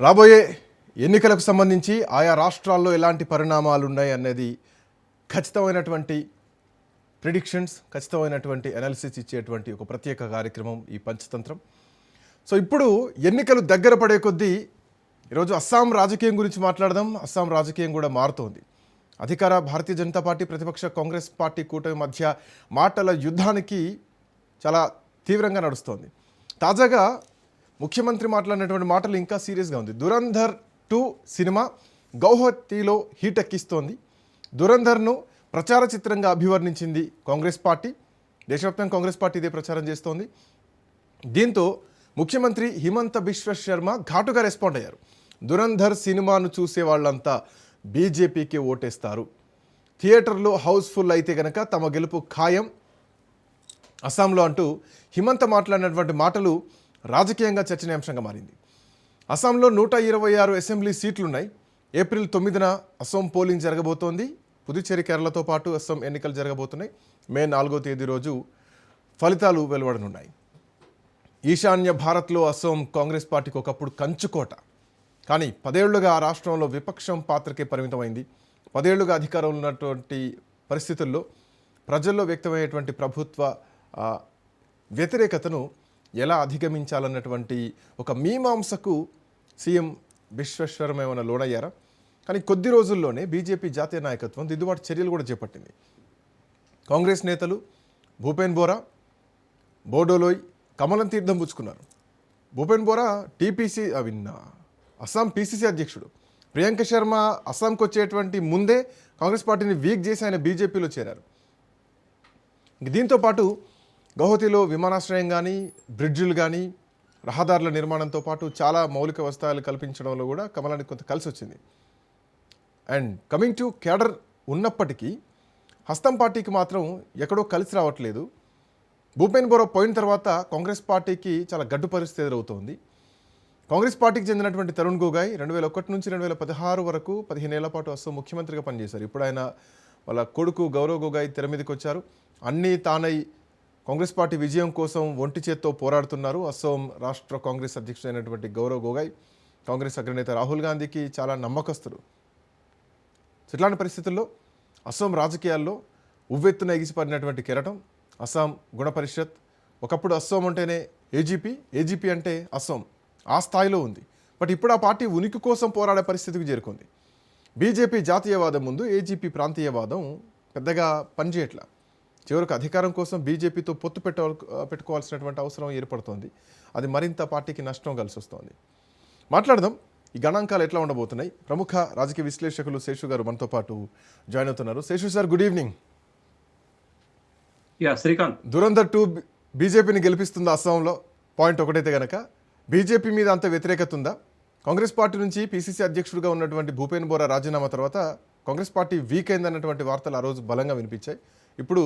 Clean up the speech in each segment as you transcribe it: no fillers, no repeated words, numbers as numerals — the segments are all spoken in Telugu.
రాబోయే ఎన్నికలకు సంబంధించి ఆయా రాష్ట్రాల్లో ఎలాంటి పరిణామాలు ఉన్నాయి అనేది ఖచ్చితమైనటువంటి ప్రిడిక్షన్స్, ఖచ్చితమైనటువంటి అనాలిసిస్ ఇచ్చేటువంటి ఒక ప్రత్యేక కార్యక్రమం ఈ పంచతంత్రం. సో ఇప్పుడు ఎన్నికలు దగ్గర పడే కొద్దీ ఈరోజు అస్సాం రాజకీయం గురించి మాట్లాడదాం. అస్సాం రాజకీయం కూడా మారుతోంది. అధికార భారతీయ జనతా పార్టీ, ప్రతిపక్ష కాంగ్రెస్ పార్టీ కూటమి మధ్య మాటల యుద్ధానికి చాలా తీవ్రంగా నడుస్తోంది. తాజాగా ముఖ్యమంత్రి మాట్లాడినటువంటి మాటలు ఇంకా సీరియస్గా ఉంది. దురంధర్ 2 సినిమా గౌహతిలో హీట్ ఎక్కిస్తోంది. దురంధర్ను ప్రచార చిత్రంగా అభివర్ణించింది కాంగ్రెస్ పార్టీ. దేశవ్యాప్తంగా కాంగ్రెస్ పార్టీ ఇదే ప్రచారం చేస్తోంది. దీంతో ముఖ్యమంత్రి హిమంత బిశ్వ శర్మ ఘాటుగా రెస్పాండ్ అయ్యారు. దురంధర్ సినిమాను చూసే వాళ్ళంతా బీజేపీకి ఓటేస్తారు, థియేటర్లో హౌస్ఫుల్ అయితే గనక తమ గెలుపు ఖాయం అస్సాంలో అంటూ హిమంత మాట్లాడినటువంటి మాటలు రాజకీయంగా చర్చనీయాంశంగా మారింది. అస్సాంలో 126 అసెంబ్లీ సీట్లున్నాయి. ఏప్రిల్ 9న అస్సాం పోలింగ్ జరగబోతోంది. పుదుచ్చేరి, కేరళతో పాటు అస్సాం ఎన్నికలు జరగబోతున్నాయి. మే 4వ తేదీ రోజు ఫలితాలు వెలువడనున్నాయి. ఈశాన్య భారత్లో అస్సాం కాంగ్రెస్ పార్టీకి ఒకప్పుడు కంచుకోట. కానీ 10 ఏళ్లుగా ఆ రాష్ట్రంలో విపక్షం పాత్రకే పరిమితమైంది. 10 ఏళ్లుగా అధికారంలో ఉన్నటువంటి పరిస్థితుల్లో ప్రజల్లో వ్యక్తమయ్యేటువంటి ప్రభుత్వ వ్యతిరేకతను ఎలా అధిగమించాలన్నటువంటి ఒక మీమాంసకు సీఎం విశ్వేశ్వరం ఏమైనా లోనయ్యారా? కానీ కొద్ది రోజుల్లోనే బీజేపీ జాతీయ నాయకత్వం దిద్దుబాటు చర్యలు కూడా చేపట్టింది. కాంగ్రెస్ నేతలు భూపేన్ బోరా, బోడోలోయ్ కమలం తీర్థం పుచ్చుకున్నారు. భూపేన్ బోరా అస్సాం పీసీసీ అధ్యక్షుడు. ప్రియాంక శర్మ అస్సాంకి వచ్చేటువంటి ముందే కాంగ్రెస్ పార్టీని వీక్ చేసి ఆయన బీజేపీలో చేరారు. దీంతో పాటు గౌహతిలో విమానాశ్రయం కానీ, బ్రిడ్జిలు కానీ, రహదారుల నిర్మాణంతో పాటు చాలా మౌలిక వసతులు కల్పించడంలో కూడా కమలానికి కొంత కలిసి వచ్చింది. అండ్ కమింగ్ టు కేడర్ ఉన్నప్పటికీ హస్తం పార్టీకి మాత్రం ఎక్కడో కలిసి రావట్లేదు. భూపేన్ బోరా పోయిన తర్వాత కాంగ్రెస్ పార్టీకి చాలా గడ్డు పరిస్థితి ఎదురవుతోంది. కాంగ్రెస్ పార్టీకి చెందినటువంటి తరుణ్ గొగోయ్ 2001 నుంచి 2016 వరకు 15 ఏళ్ల పాటు అస్సాం ముఖ్యమంత్రిగా పనిచేశారు. ఇప్పుడు ఆయన వాళ్ళ కొడుకు గౌరవ్ గొగోయ్ తెర మీదకి వచ్చారు. అన్నీ తానై కాంగ్రెస్ పార్టీ విజయం కోసం ఒంటి చేత్తో పోరాడుతున్నారు. అస్సాం రాష్ట్ర కాంగ్రెస్ అధ్యక్షుడైనటువంటి గౌరవ్ గొగోయ్ కాంగ్రెస్ అగ్రనేత రాహుల్ గాంధీకి చాలా నమ్మకస్తుడు. ఇట్లాంటి పరిస్థితుల్లో అస్సాం రాజకీయాల్లో ఉవ్వెత్తున ఎగిసిపడినటువంటి కెరటం అస్సాం గుణ పరిషత్. ఒకప్పుడు అస్సాం అంటేనే ఏజీపీ అంటే అస్సాం, ఆ స్థాయిలో ఉంది. బట్ ఇప్పుడు ఆ పార్టీ ఉనికి కోసం పోరాడే పరిస్థితికి చేరుకుంది. బీజేపీ జాతీయవాదం ముందు ఏజీపీ ప్రాంతీయవాదం పెద్దగా పనిచేయట్లా. చివరికి అధికారం కోసం బీజేపీతో పొత్తు పెట్టుకోవాల్సినటువంటి అవసరం ఏర్పడుతోంది. అది మరింత పార్టీకి నష్టం కలిసి వస్తోంది. మాట్లాడదాం ఈ గణాంకాలు ఎట్లా ఉండబోతున్నాయి. ప్రముఖ రాజకీయ విశ్లేషకులు శేషు గారు మనతో పాటు జాయిన్ అవుతున్నారు. Seshu sir, good evening. Srikanth, Dhurandhar 2 బీజేపీని గెలిపిస్తుందా అస్సాంలో? పాయింట్ ఒకటైతే గనక బీజేపీ మీద అంత వ్యతిరేకత ఉందా? కాంగ్రెస్ పార్టీ నుంచి పీసీసీ అధ్యక్షుడిగా ఉన్నటువంటి భూపేన్ బోరా రాజీనామా తర్వాత కాంగ్రెస్ పార్టీ వీక్ అయిందన్నటువంటి వార్తలు ఆ రోజు బలంగా వినిపించాయి. ఇప్పుడు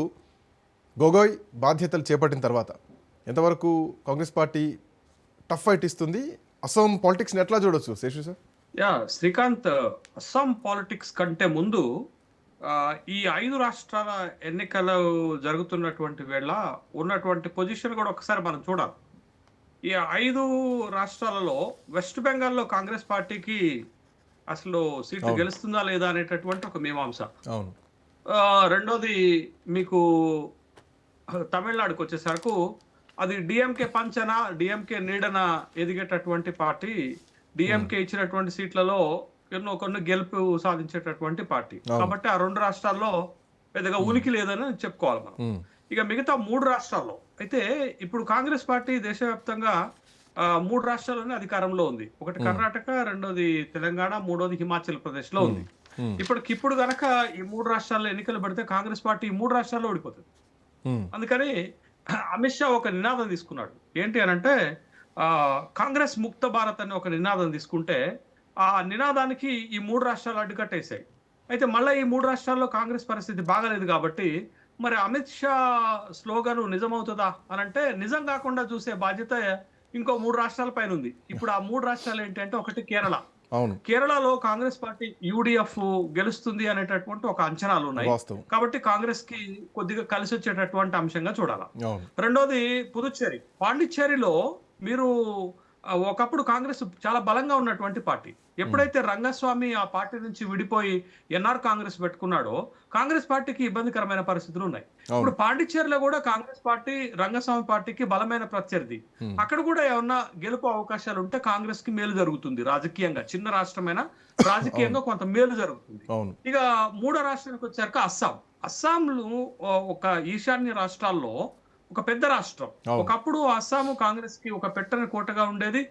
గొగోయ్ బాధ్యతలు చేపట్టిన తర్వాత ఎంతవరకు కాంగ్రెస్ పార్టీ టఫ్ ఫైట్ ఇస్తుంది? అస్సాం పాలిటిక్స్ని ఎట్లా చూడొచ్చు శేషు సార్? శ్రీకాంత్, అస్సాం పాలిటిక్స్ కంటే ముందు ఈ 5 రాష్ట్రాల ఎన్నికలు జరుగుతున్నటువంటి వేళ ఉన్నటువంటి పొజిషన్ కూడా ఒకసారి మనం చూడాలి. ఈ 5 రాష్ట్రాలలో వెస్ట్ బెంగాల్లో కాంగ్రెస్ పార్టీకి అసలు సీట్లు గెలుస్తుందా లేదా అనేటటువంటి ఒక మీమాంస. అవును. రెండోది మీకు తమిళనాడుకు వచ్చేసరికి అది డిఎంకే పంచన, డిఎంకే నీడన ఎదిగేటటువంటి పార్టీ. డిఎంకే ఇచ్చినటువంటి సీట్లలో కొన్ని గెలుపు సాధించేటటువంటి పార్టీ. కాబట్టి ఆ 2 రాష్ట్రాల్లో పెద్దగా ఉనికి లేదని చెప్పుకోవాలి మనం. ఇక మిగతా 3 రాష్ట్రాల్లో అయితే ఇప్పుడు కాంగ్రెస్ పార్టీ దేశవ్యాప్తంగా 3 రాష్ట్రాల్లోనే అధికారంలో ఉంది. ఒకటి కర్ణాటక, రెండోది తెలంగాణ, మూడోది హిమాచల్ ప్రదేశ్ లో ఉంది. ఇప్పటికిప్పుడు గనక ఈ 3 రాష్ట్రాల్లో ఎన్నికలు పెడితే కాంగ్రెస్ పార్టీ ఈ 3 రాష్ట్రాల్లో ఓడిపోతుంది. అందుకని అమిత్ షా ఒక నినాదం తీసుకున్నాడు. ఏంటి అనంటే కాంగ్రెస్ ముక్త భారత్ అని ఒక నినాదం తీసుకుంటే ఆ నినాదానికి ఈ 3 రాష్ట్రాలు అడ్డుకట్టేశాయి. అయితే మళ్ళీ ఈ 3 రాష్ట్రాల్లో కాంగ్రెస్ పరిస్థితి బాగాలేదు కాబట్టి మరి అమిత్ షా స్లోగన్ నిజమవుతుందా అనంటే నిజం కాకుండా చూసే బాధ్యత ఇంకో 3 రాష్ట్రాల పైన ఉంది. ఇప్పుడు ఆ 3 రాష్ట్రాలు ఏంటంటే ఒకటి కేరళ. కేరళలో కాంగ్రెస్ పార్టీ యూడిఎఫ్ గెలుస్తుంది అనేటటువంటి ఒక అంచనాలు ఉన్నాయి. కాబట్టి కాంగ్రెస్ కి కొద్దిగా కలిసి వచ్చేటటువంటి అంశంగా చూడాలి. రెండోది పుదుచ్చేరి, పాండిచ్చేరిలో మీరు ఒకప్పుడు కాంగ్రెస్ చాలా బలంగా ఉన్నటువంటి పార్టీ. ఎప్పుడైతే రంగస్వామి ఆ పార్టీ నుంచి విడిపోయి ఎన్ఆర్ కాంగ్రెస్ పెట్టుకున్నాడో, కాంగ్రెస్ పార్టీకి ఇబ్బందికరమైన పరిస్థితులు ఉన్నాయి. ఇప్పుడు అవును. పాండిచ్చేరిలో కూడా కాంగ్రెస్ పార్టీ రంగస్వామి పార్టీకి బలమైన ప్రత్యర్థి. అక్కడ కూడా ఏమన్నా గెలుపు అవకాశాలు ఉంటే కాంగ్రెస్ కి మేలు జరుగుతుంది రాజకీయంగా. చిన్న రాష్ట్రమైనా రాజకీయంగా కొంత మేలు జరుగుతుంది. అవును. ఇక మూడో రాష్ట్రానికి వచ్చాక అస్సాం. అస్సాంలో ఒక ఈశాన్య రాష్ట్రాల్లో ఒక పెద్ద రాష్ట్రం. అవును. ఒకప్పుడు అస్సాము కాంగ్రెస్ కి ఒక పెట్టని కోటగా ఉండేది.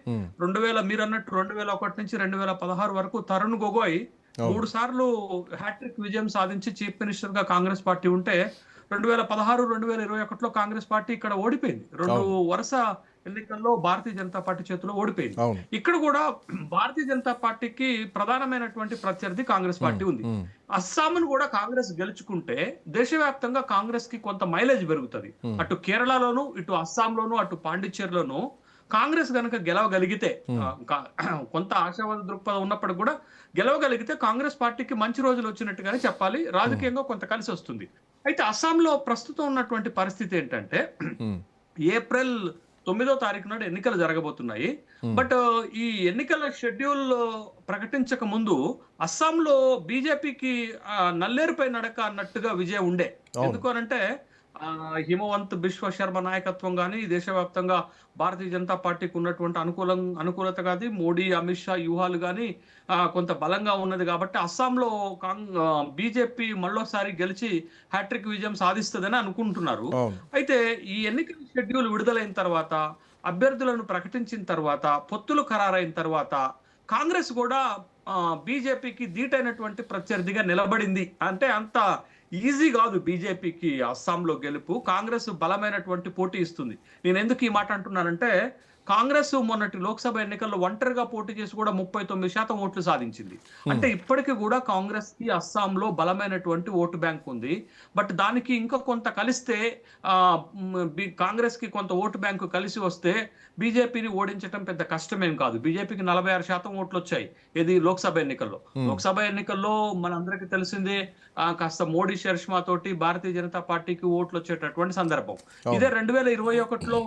2000 మీరన్నట్టు 2001 నుంచి 2016 వరకు తరుణ్ గొగోయ్ 3 సార్లు హ్యాట్రిక్ విజయం సాధించి చీఫ్ మినిస్టర్ గా కాంగ్రెస్ పార్టీ ఉంటే 2016, 2021లో కాంగ్రెస్ పార్టీ ఇక్కడ ఓడిపోయింది. 2 వరుస ఎన్నికల్లో భారతీయ జనతా పార్టీ చేతిలో ఓడిపోయింది. అవును. ఇక్కడ కూడా భారతీయ జనతా పార్టీకి ప్రధానమైనటువంటి ప్రత్యర్థి కాంగ్రెస్ పార్టీ ఉంది. అస్సాంను కూడా కాంగ్రెస్ గెలుచుకుంటే దేశవ్యాప్తంగా కాంగ్రెస్ కి కొంత మైలేజ్ పెరుగుతుంది. అటు కేరళలోను, ఇటు అస్సాంలోను, అటు పాండిచ్చేరిలోను కాంగ్రెస్ గనక గెలవగలిగితే కొంత ఆశావాద దృక్పథం ఉన్నప్పటికీ కూడా గెలవగలిగితే కాంగ్రెస్ పార్టీకి మంచి రోజులు వచ్చినట్టుగానే చెప్పాలి. రాజకీయంగా కొంత కలిసి వస్తుంది. అయితే అస్సాంలో ప్రస్తుతం ఉన్నటువంటి పరిస్థితి ఏంటంటే ఏప్రిల్ 9వ తారీఖు నాడు ఎన్నికలు జరగబోతున్నాయి. బట్ ఈ ఎన్నికల షెడ్యూల్ ప్రకటించక ముందు అస్సాంలో బీజేపీకి నల్లేరుపై నడక అన్నట్టుగా విజయం ఉండే. ఎందుకు అనంటే హిమవంత్ బిశ్వ శర్మ నాయకత్వం గానీ, దేశవ్యాప్తంగా భారతీయ జనతా పార్టీకి ఉన్నటువంటి అనుకూలత గానీ, మోడీ అమిత్ షా వ్యూహాలు గానీ కొంత బలంగా ఉన్నది కాబట్టి అస్సాంలో బీజేపీ మళ్ళోసారి గెలిచి హ్యాట్రిక్ విజయం సాధిస్తుందని అనుకుంటున్నారు. అయితే ఈ ఎన్నికల షెడ్యూల్ విడుదలైన తర్వాత, అభ్యర్థులను ప్రకటించిన తర్వాత, పొత్తులు ఖరారైన తర్వాత కాంగ్రెస్ కూడా బీజేపీకి ధీటైనటువంటి ప్రత్యర్థిగా నిలబడింది. అంటే అంత ఈజీ కాదు బీజేపీకి అస్సాంలో గెలుపు. కాంగ్రెస్ బలమైనటువంటి పోటీ ఇస్తుంది. నేను ఎందుకు ఈ మాట అంటున్నానంటే, కాంగ్రెస్ మొన్నటి లోక్సభ ఎన్నికల్లో ఒంటరిగా పోటీ చేసి కూడా 39% ఓట్లు సాధించింది. అంటే ఇప్పటికీ కూడా కాంగ్రెస్ కి అస్సాంలో బలమైనటువంటి ఓటు బ్యాంక్ ఉంది. బట్ దానికి ఇంకా కొంత కలిస్తే కాంగ్రెస్ కి కొంత ఓటు బ్యాంకు కలిసి వస్తే బీజేపీని ఓడించడం పెద్ద కష్టమేం కాదు. బీజేపీకి 46% ఓట్లు వచ్చాయి ఇది లోక్సభ ఎన్నికల్లో. లోక్సభ ఎన్నికల్లో మనందరికీ తెలిసిందే కాస్త మోడీ చరిష్మా తోటి భారతీయ జనతా పార్టీకి ఓట్లు వచ్చేటటువంటి సందర్భం. ఇదే 2021లో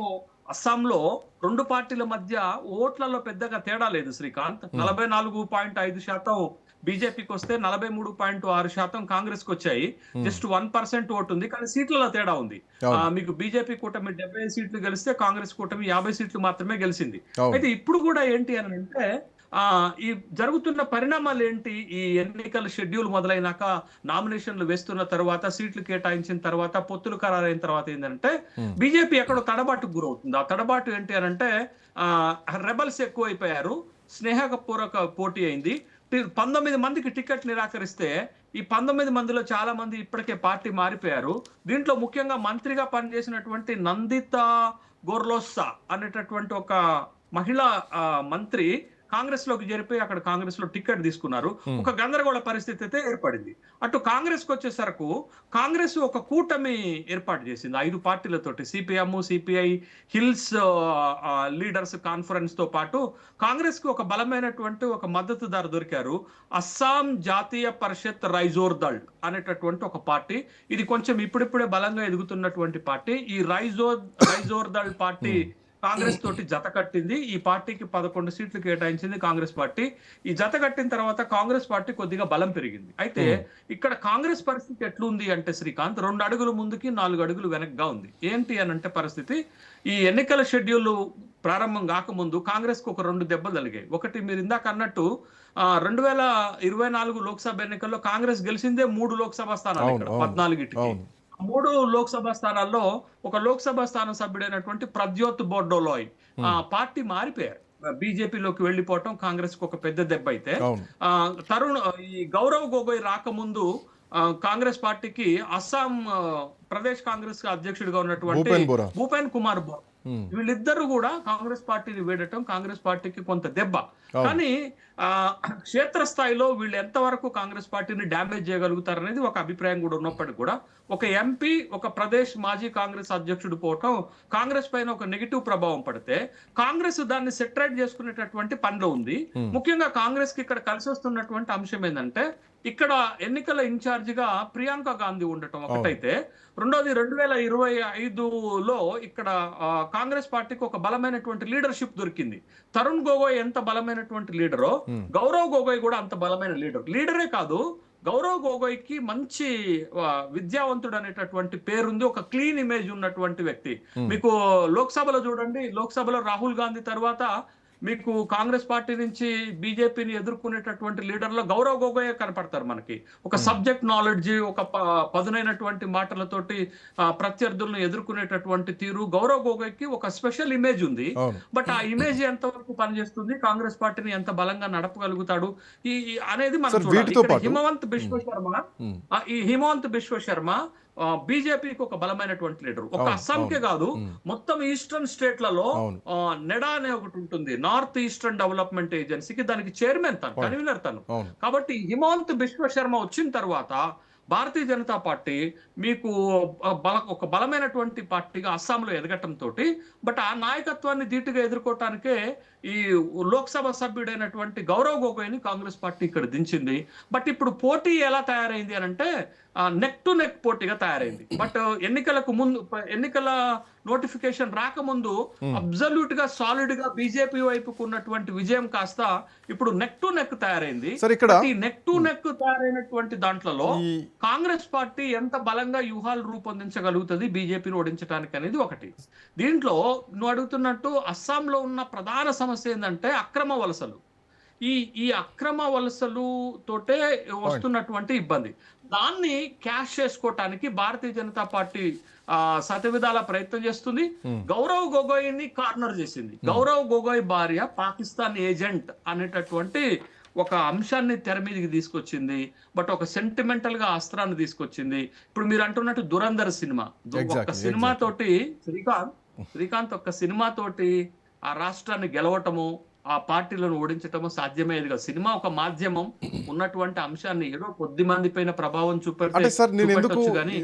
అస్సాంలో 2 పార్టీల మధ్య ఓట్లలో పెద్దగా తేడా లేదు శ్రీకాంత్. 44.5% బీజేపీకి వస్తే 43.6% కాంగ్రెస్ కి వచ్చాయి. జస్ట్ 1% ఓటు ఉంది, కానీ సీట్లలో తేడా ఉంది. మీకు బీజేపీ కూటమి 70 సీట్లు గెలిస్తే కాంగ్రెస్ కూటమి 50 సీట్లు మాత్రమే గెలిచింది. అయితే ఇప్పుడు కూడా ఏంటి అని అంటే ఈ జరుగుతున్న పరిణామాలు ఏంటి, ఈ ఎన్నికల షెడ్యూల్ మొదలైనాక, నామినేషన్లు వేస్తున్న తర్వాత, సీట్లు కేటాయించిన తర్వాత, పొత్తులు ఖరారైన తర్వాత ఏంటంటే బీజేపీ ఎక్కడో తడబాటుకు గురవుతుంది. ఆ తడబాటు ఏంటి అని అంటే రెబల్స్ ఎక్కువైపోయారు, స్నేహపూర్వక పోటీ అయింది. 19 మందికి టికెట్ నిరాకరిస్తే ఈ 19 మందిలో చాలా మంది ఇప్పటికే పార్టీ మారిపోయారు. దీంట్లో ముఖ్యంగా మంత్రిగా పనిచేసినటువంటి నందితా గోర్లోసా అనేటటువంటి ఒక మహిళా మంత్రి కాంగ్రెస్ లోకి జరిపి అక్కడ కాంగ్రెస్ లో టికెట్ తీసుకున్నారు. ఒక గందరగోళ పరిస్థితి అయితే ఏర్పడింది. అటు కాంగ్రెస్ కు వచ్చేసరకు కాంగ్రెస్ ఒక కూటమి ఏర్పాటు చేసింది 5 పార్టీలతోటి. CPM, CPI, hills leaders conference తో పాటు కాంగ్రెస్ కి ఒక బలమైనటువంటి ఒక మద్దతుదారు దొరికారు. అస్సాం జాతీయ పరిషత్ రైజోర్ దళ్ అనేటటువంటి ఒక పార్టీ. ఇది కొంచెం ఇప్పుడిప్పుడే బలంగా ఎదుగుతున్నటువంటి పార్టీ. ఈ రైజోర్ దళ్ పార్టీ కాంగ్రెస్ తోటి జత కట్టింది. ఈ పార్టీకి 11 సీట్లు కేటాయించింది కాంగ్రెస్ పార్టీ. ఈ జత కట్టిన తర్వాత కాంగ్రెస్ పార్టీ కొద్దిగా బలం పెరిగింది. అయితే ఇక్కడ కాంగ్రెస్ పరిస్థితి ఎట్లుంది అంటే శ్రీకాంత్, 2 అడుగులు ముందుకి 4 అడుగులు వెనక్గా ఉంది. ఏంటి అని అంటే పరిస్థితి, ఈ ఎన్నికల షెడ్యూల్ ప్రారంభం కాకముందు కాంగ్రెస్ కు ఒక 2 దెబ్బలు తగిలాయి. ఒకటి మీరు ఇందాక అన్నట్టు 2024 లోక్సభ ఎన్నికల్లో కాంగ్రెస్ గెలిచిందే 3 లోక్సభ స్థానాలు, ఇక్కడ 14కి. 3 లోక్సభ స్థానాల్లో ఒక లోక్సభ స్థానం సభ్యుడైనటువంటి ప్రద్యోత్ బోర్డోలాయ్ పార్టీ మారిపోయారు. బీజేపీలోకి వెళ్లిపోవటం కాంగ్రెస్ కు ఒక పెద్ద దెబ్బ అయితే, ఈ గౌరవ్ గొగోయ్ రాకముందు కాంగ్రెస్ పార్టీకి అస్సాం ప్రదేశ్ కాంగ్రెస్ అధ్యక్షుడిగా ఉన్నటువంటి భూపేన్ కుమార్ బోరా, వీళ్ళిద్దరూ కూడా కాంగ్రెస్ పార్టీని వీడటం కాంగ్రెస్ పార్టీకి కొంత దెబ్బ. కానీ క్షేత్రస్థాయిలో వీళ్ళు ఎంతవరకు కాంగ్రెస్ పార్టీని డ్యామేజ్ చేయగలుగుతారనేది ఒక అభిప్రాయం కూడా ఉన్నప్పటికీ కూడా, ఒక ఎంపీ, ఒక ప్రదేశ్ మాజీ కాంగ్రెస్ అధ్యక్షుడు పోవటం కాంగ్రెస్ పైన ఒక నెగిటివ్ ప్రభావం పడితే కాంగ్రెస్ దాన్ని సెటరైట్ చేసుకునేటటువంటి పనిలో ఉంది. ముఖ్యంగా కాంగ్రెస్ కి ఇక్కడ కలిసి వస్తున్నటువంటి అంశం ఏంటంటే, ఇక్కడ ఎన్నికల ఇన్ఛార్జిగా ప్రియాంక గాంధీ ఉండటం ఒకటైతే, రెండోది 2025లో ఇక్కడ కాంగ్రెస్ పార్టీకి ఒక బలమైనటువంటి లీడర్షిప్ దొరికింది. తరుణ్ గొగోయ్ ఎంత బలమైనటువంటి లీడరో, గౌరవ్ గొగోయ్ కూడా అంత బలమైన లీడరే కాదు, గౌరవ్ గొగోయ్కి మంచి విద్యావంతుడు అనేటటువంటి పేరుంది, ఒక క్లీన్ ఇమేజ్ ఉన్నటువంటి వ్యక్తి. మీకు లోక్సభలో చూడండి, లోక్సభలో రాహుల్ గాంధీ తర్వాత మీకు కాంగ్రెస్ పార్టీ నుంచి బీజేపీని ఎదుర్కొనేటటువంటి లీడర్లో గౌరవ్ గొగోయ్ కనపడతారు మనకి. ఒక సబ్జెక్ట్ నాలెడ్జ్, ఒక పదునైనటువంటి మాటలతోటి ప్రత్యర్థులను ఎదుర్కొనేటటువంటి తీరు, గౌరవ్ గొగోయ్కి ఒక స్పెషల్ ఇమేజ్ ఉంది. బట్ ఆ ఇమేజ్ ఎంతవరకు పనిచేస్తుంది, కాంగ్రెస్ పార్టీని ఎంత బలంగా నడపగలుగుతాడు అనేది మనం చూడాలి. హిమవంత్ బిశ్వ శర్మ బీజేపీకి ఒక బలమైనటువంటి లీడర్. ఒక అస్సాంకే కాదు, మొత్తం ఈస్టర్న్ స్టేట్లలో నెడా అనే ఒకటి ఉంటుంది, నార్త్ ఈస్టర్న్ డెవలప్మెంట్ ఏజెన్సీకి, దానికి చైర్మన్ తను, కన్వీనర్ తను. కాబట్టి హిమవంత్ బిశ్వ శర్మ వచ్చిన తర్వాత భారతీయ జనతా పార్టీ మీకు ఒక బలమైనటువంటి పార్టీగా అస్సాంలో ఎదగటంతో, బట్ ఆ నాయకత్వాన్ని ధీటుగా ఎదుర్కోవటానికే ఈ లోక్సభ సభ్యుడైనటువంటి గౌరవ్ గొగోయ్ని కాంగ్రెస్ పార్టీ ఇక్కడ దించింది. బట్ ఇప్పుడు పోటీ ఎలా తయారైంది అని అంటే నెక్ టు నెక్ పోటీగా తయారైంది. బట్ ఎన్నికల నోటిఫికేషన్ రాకముందు అబ్సల్యూట్ గా సాలిడ్ గా బీజేపీ వైపుకు ఉన్నటువంటి విజయం కాస్త ఇప్పుడు నెక్ టు నెక్ తయారైంది. ఈ నెక్ టు నెక్ తయారైనటువంటి దాంట్లో కాంగ్రెస్ పార్టీ ఎంత బలంగా వ్యూహాలు రూపొందించగలుగుతుంది బీజేపీని ఓడించడానికి అనేది ఒకటి. దీంట్లో నువ్వు అడుగుతున్నట్టు అస్సాంలో ఉన్న ప్రధాన సమస్య ఏంటంటే అక్రమ వలసలు. ఈ అక్రమ వలసలు తోటే వస్తున్నటువంటి ఇబ్బంది. దాన్ని క్యాష్ చేసుకోవటానికి భారతీయ జనతా పార్టీ శతవిధాల ప్రయత్నం చేస్తుంది. గౌరవ్ గొగోయ్ని కార్నర్ చేసింది. గౌరవ్ గొగోయ్ భార్య పాకిస్తాన్ ఏజెంట్ అనేటటువంటి ఒక అంశాన్ని తెర మీదకి తీసుకొచ్చింది. బట్ ఒక సెంటిమెంటల్ గా అస్త్రాన్ని తీసుకొచ్చింది. ఇప్పుడు మీరు అంటున్నట్టు దురంధర్ సినిమా, ఒక సినిమా తోటి శ్రీకాంత్ ఒక సినిమా తోటి ఆ రాష్ట్రాన్ని గెలవటము, ఆ పార్టీలను ఓడించటము సాధ్యమయ్యేదిగా. సినిమా ఒక మాధ్యమం, ఉన్నటువంటి అంశాన్ని ఏదో కొద్ది మంది పైన ప్రభావం చూపెడితే కానీ